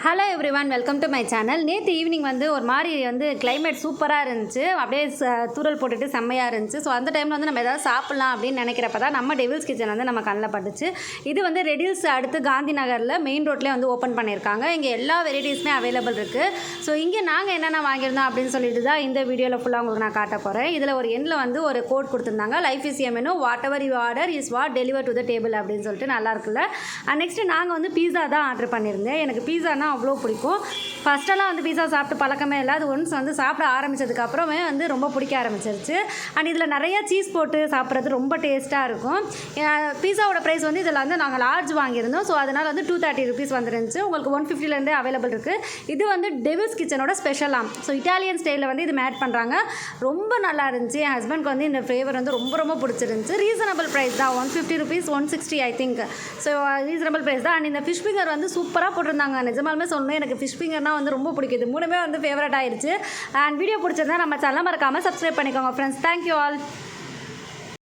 Hello everyone, welcome to my channel. நேற்று evening வந்து ஒரு மாதிரி கிளைமேட் சூப்பராக இருந்துச்சு. அப்படியே தூரல் போட்டுட்டு செம்மையாக இருந்துச்சு. ஸோ அந்த டைமில் நம்ம எதாவது சாப்பிட்லாம் அப்படின்னு நினைக்கிறப்ப தான் நம்ம டெவில்ஸ் கிச்சன் நம்ம கண்ணில் பட்டுச்சு. இது ரெடில்ஸ் அடுத்து காந்தி நகரில் மெயின் ரோட்லேயே ஓப்பன் பண்ணியிருக்காங்க. இங்கே எல்லா வெரைட்டிஸுமே அவைலபிள் இருக்குது. ஸோ இங்கே நாங்கள் என்னென்ன வாங்கியிருந்தோம் அப்படின்னு சொல்லிட்டு தான் இந்த வீடியோவில் ஃபுல்லாக உங்களுக்கு நான் காட்ட போகிறேன். இதில் ஒரு எண்ணில் ஒரு கோட் கொடுத்துருந்தாங்க, life is a menu, what ever you order is what deliver to the table அப்படின்னு சொல்லிட்டு நல்லா இருக்குல்ல. நெக்ஸ்ட்டு நாங்கள் பீஸா தான் ஆர்டர் பண்ணியிருந்தேன். எனக்கு பீஸானா அவ்வளோ பிடிக்கும். ஃபஸ்ட்டெல்லாம் பீஸா சாப்பிட்டு பழக்கமே இல்லை. அது ஒன்ஸ் சாப்பிட ஆரம்பித்ததுக்கப்புறமே ரொம்ப பிடிக்க ஆரம்பிச்சிருச்சு. அண்ட் இதில் நிறையா சீஸ் போட்டு சாப்பிட்றது ரொம்ப டேஸ்ட்டாக இருக்கும். பீஸாவோட ப்ரைஸ் இதில் நாங்கள் லார்ஜ் வாங்கியிருந்தோம். ஸோ அதனால் 230 ருபீஸ் வந்துருந்துச்சு. உங்களுக்கு 150லேருந்தே அவைலபிள் இருக்குது. இது டெவில்ஸ் கிச்சனோட ஸ்பெஷலாம். ஸோ இட்டாலியன் ஸ்டைலில் இது மேட் பண்ணுறாங்க. ரொம்ப நல்லா இருந்துச்சு. என் ஹஸ்பண்ட்க்கு இந்த ஃப்ளேவர் ரொம்ப ரொம்ப பிடிச்சிருந்துச்சு. ரீசனபிள் ப்ரைஸ் தான், 150 rupees, 160 I think. So reasonable price தான். அண்ட் இந்த ஃபிஷ் ஃபிங்கர் சூப்பராக போட்டிருந்தாங்க. நிஜமாலுமே சொல்லணும், எனக்கு ஃபிஷ் ஃபிங்கர்னால் ரொம்ப பிடிக்குது. மூணுமே ஃபேவரட் ஆயிடுச்சு. அண்ட் வீடியோ பிடிச்சிருந்தா நம்ம சேனலை மறக்காமல் சப்ஸ்கிரைப் பண்ணிக்கோங்க ஃப்ரெண்ட்ஸ். Thank you all.